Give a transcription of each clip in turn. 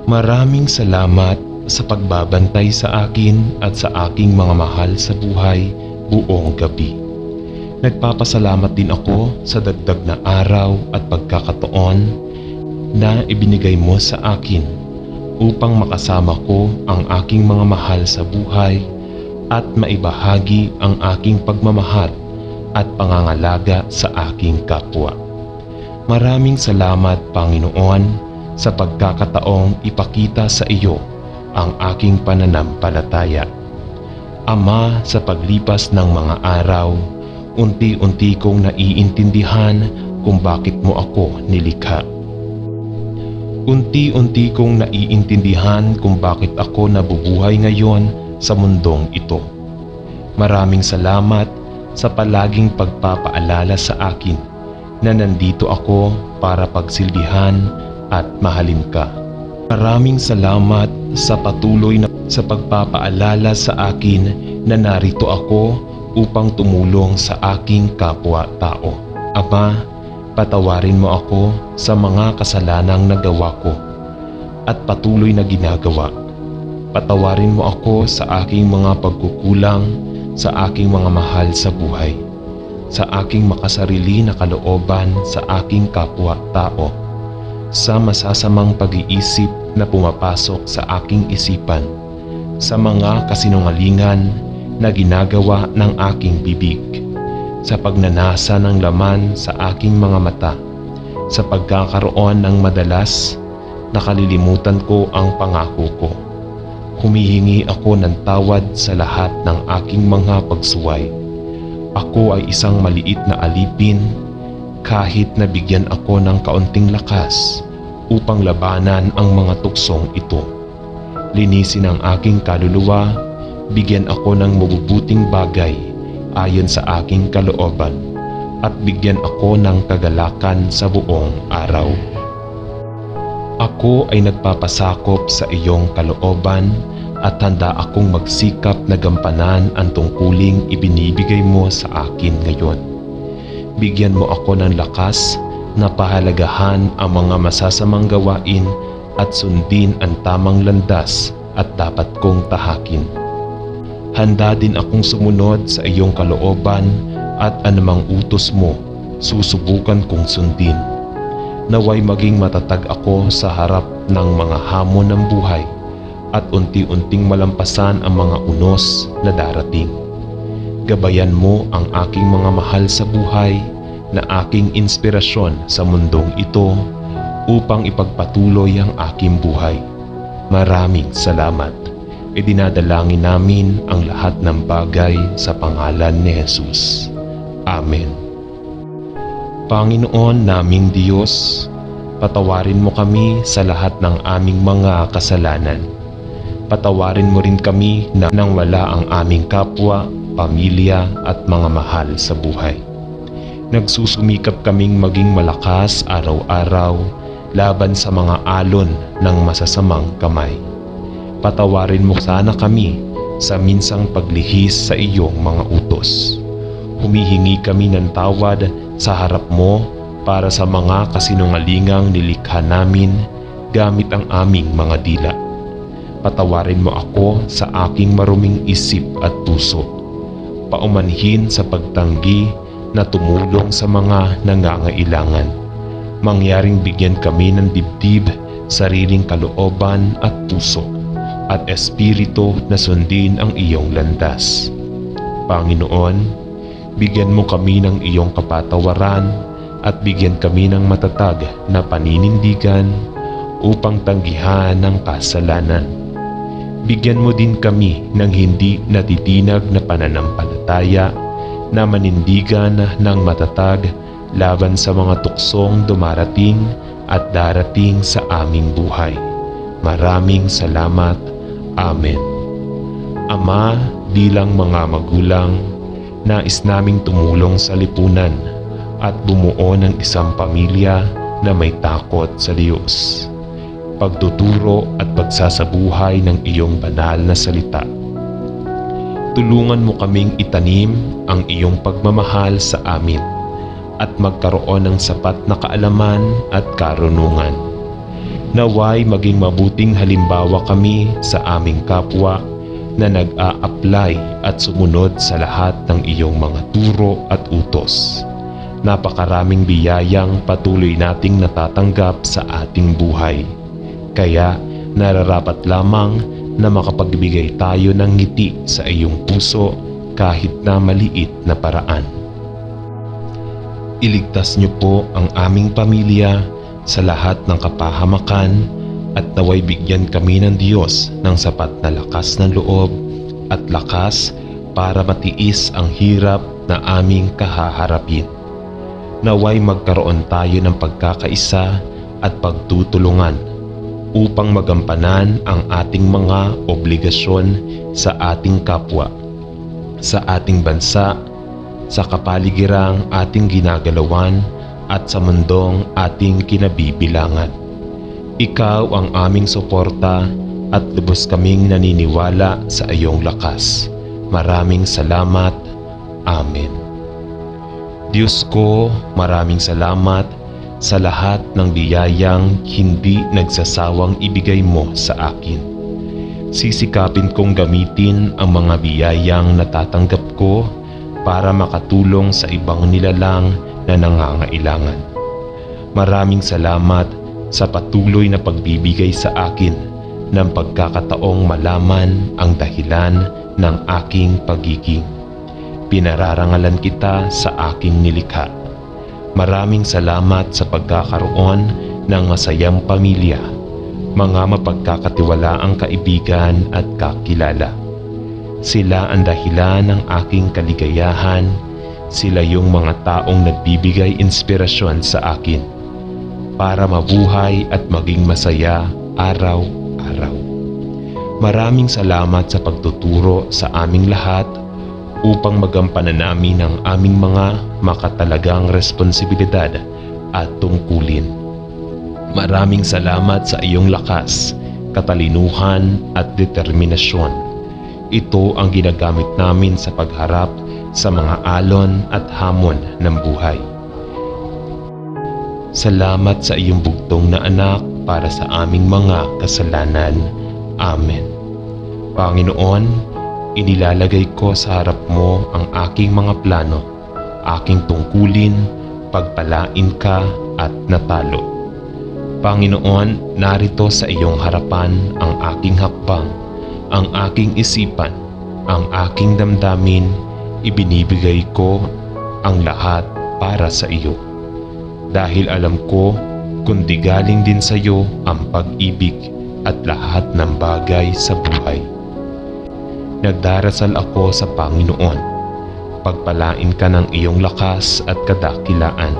Maraming salamat sa pagbabantay sa akin at sa aking mga mahal sa buhay buong gabi. Nagpapasalamat din ako sa dagdag na araw at pagkakataon na ibinigay mo sa akin upang makasama ko ang aking mga mahal sa buhay at maibahagi ang aking pagmamahal at pangangalaga sa aking kapwa. Maraming salamat, Panginoon, sa pagkakataong ipakita sa iyo ang aking pananampalataya. Ama, sa paglipas ng mga araw, unti-unti kong naiintindihan kung bakit mo ako nilikha. Unti-unti kong naiintindihan kung bakit ako nabubuhay ngayon sa mundong ito. Maraming salamat sa palaging pagpapaalala sa akin na nandito ako para pagsilbihan at mahalin ka. Maraming salamat sa patuloy na sa pagpapaalala sa akin na narito ako upang tumulong sa aking kapwa-tao. Ama, patawarin mo ako sa mga kasalanang nagawa ko at patuloy na ginagawa. Patawarin mo ako sa aking mga pagkukulang sa aking mga mahal sa buhay, sa aking makasarili na kalooban sa aking kapwa-tao, sa masasamang pag-iisip na pumapasok sa aking isipan, sa mga kasinungalingan na ginagawa ng aking bibig, sa pagnanasa ng laman sa aking mga mata, sa pagkakaroon ng madalas na kalilimutan ko ang pangako ko. Humihingi ako ng tawad sa lahat ng aking mga pagsuway. Ako ay isang maliit na alipin kahit nabigyan ako ng kaunting lakas upang labanan ang mga tuksong ito. Linisin ang aking kaluluwa, bigyan ako ng mabubuting bagay ayon sa aking kalooban, at bigyan ako ng kagalakan sa buong araw. Ako ay nagpapasakop sa iyong kalooban at handa akong magsikap na gampanan ang tungkuling ibinibigay mo sa akin ngayon. Bigyan mo ako ng lakas na pahalagahan ang mga masasamang gawain at sundin ang tamang landas at dapat kong tahakin. Handa din akong sumunod sa iyong kalooban at anumang utos mo, susubukan kong sundin. Naway maging matatag ako sa harap ng mga hamon ng buhay at unti-unting malampasan ang mga unos na darating. Gabayan mo ang aking mga mahal sa buhay na aking inspirasyon sa mundong ito upang ipagpatuloy ang aking buhay. Maraming salamat. Idinadalangin namin ang lahat ng bagay sa pangalan ni Jesus. Amen. Panginoon naming Diyos, patawarin mo kami sa lahat ng aming mga kasalanan. Patawarin mo rin kami nang wala ang aming kapwa, pamilya at mga mahal sa buhay. Nagsusumikap kaming maging malakas araw-araw laban sa mga alon ng masasamang kamay. Patawarin mo sana kami sa minsang paglihis sa iyong mga utos. Humihingi kami ng tawad sa harap mo para sa mga kasinungalingang nilikha namin gamit ang aming mga dila. Patawarin mo ako sa aking maruming isip at puso. Paumanhin sa pagtanggi na tumulong sa mga nangangailangan. Mangyaring bigyan kami ng dibdib, sariling kalooban at puso, at espiritu na sundin ang iyong landas. Panginoon, bigyan mo kami ng iyong kapatawaran at bigyan kami ng matatag na paninindigan upang tanggihan ang kasalanan. Bigyan mo din kami ng hindi natitinag na pananampalataya na manindigan ng matatag laban sa mga tuksong dumarating at darating sa aming buhay. Maraming salamat. Amen. Ama, bilang mga magulang, nais naming tumulong sa lipunan at bumuo ng isang pamilya na may takot sa Diyos, pagtuturo at pagsasabuhay ng iyong banal na salita. Tulungan mo kaming itanim ang iyong pagmamahal sa amin at magkaroon ng sapat na kaalaman at karunungan. Naway maging mabuting halimbawa kami sa aming kapwa na nag-a-apply at sumunod sa lahat ng iyong mga turo at utos. Napakaraming biyayang patuloy nating natatanggap sa ating buhay. Kaya nararapat lamang na makapagbigay tayo ng ngiti sa iyong puso kahit na maliit na paraan. Iligtas niyo po ang aming pamilya sa lahat ng kapahamakan at naway bigyan kami ng Diyos ng sapat na lakas ng loob at lakas para matiis ang hirap na aming kahaharapin. Naway magkaroon tayo ng pagkakaisa at pagtutulungan upang magampanan ang ating mga obligasyon sa ating kapwa, sa ating bansa, sa kapaligirang ating ginagalawan at sa mundong ating kinabibilangan. Ikaw ang aming suporta at lubos kaming naniniwala sa iyong lakas. Maraming salamat. Amen. Diyos ko, maraming salamat sa lahat ng biyayang hindi nagsasawang ibigay mo sa akin. Sisikapin kong gamitin ang mga biyayang natatanggap ko para makatulong sa ibang nilalang na nangangailangan. Maraming salamat sa patuloy na pagbibigay sa akin ng pagkakataong malaman ang dahilan ng aking pagiging. Pinararangalan kita sa aking nilikha. Maraming salamat sa pagkakaroon ng masayang pamilya, mga mapagkakatiwalaang kaibigan at kakilala. Sila ang dahilan ng aking kaligayahan. Sila yung mga taong nagbibigay inspirasyon sa akin para mabuhay at maging masaya araw-araw. Maraming salamat sa pagtuturo sa aming lahat upang magampanan namin ang aming mga makatalagang responsibilidad at tungkulin. Maraming salamat sa iyong lakas, katalinuhan at determinasyon. Ito ang ginagamit namin sa pagharap sa mga alon at hamon ng buhay. Salamat sa iyong bugtong na anak para sa aming mga kasalanan. Amen. Panginoon, inilalagay ko sa harap mo ang aking mga plano, aking tungkulin, pagpalain ka at natalo. Panginoon, narito sa iyong harapan ang aking hakbang, ang aking isipan, ang aking damdamin, ibinibigay ko ang lahat para sa iyo. Dahil alam ko, kundi galing din sa iyo ang pag-ibig at lahat ng bagay sa buhay. Nagdarasal ako sa Panginoon, pagpalain ka ng iyong lakas at kadakilaan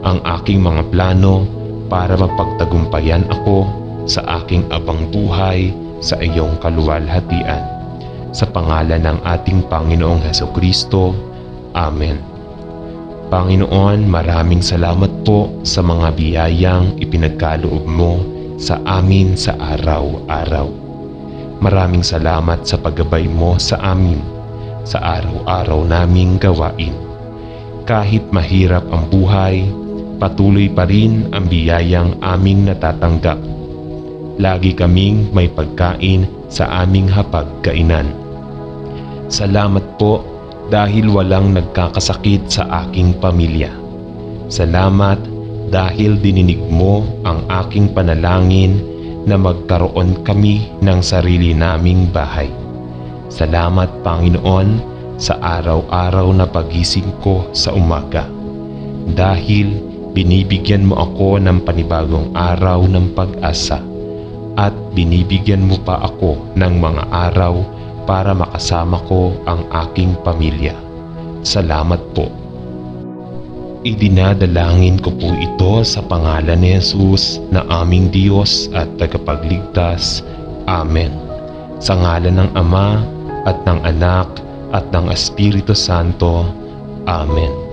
ang aking mga plano para mapagtagumpayan ako sa aking abang buhay sa iyong kaluwalhatian. Sa pangalan ng ating Panginoong Hesukristo. Amen. Panginoon, maraming salamat po sa mga biyayang ipinagkaloob mo sa amin sa araw-araw. Maraming salamat sa paggabay mo sa amin sa araw-araw naming gawain. Kahit mahirap ang buhay, patuloy pa rin ang biyayang aming natatanggap. Lagi kaming may pagkain sa aming hapagkainan. Salamat po dahil walang nagkakasakit sa aking pamilya. Salamat dahil dininig mo ang aking panalangin na magkaroon kami ng sarili naming bahay. Salamat Panginoon sa araw-araw na pagising ko sa umaga. Dahil binibigyan mo ako ng panibagong araw ng pag-asa at binibigyan mo pa ako ng mga araw para makasama ko ang aking pamilya. Salamat po. Idinadalangin ko po ito sa pangalan ni Jesus na aming Diyos at tagapagligtas. Amen. Sa ngalan ng Ama at ng Anak at ng Espiritu Santo. Amen.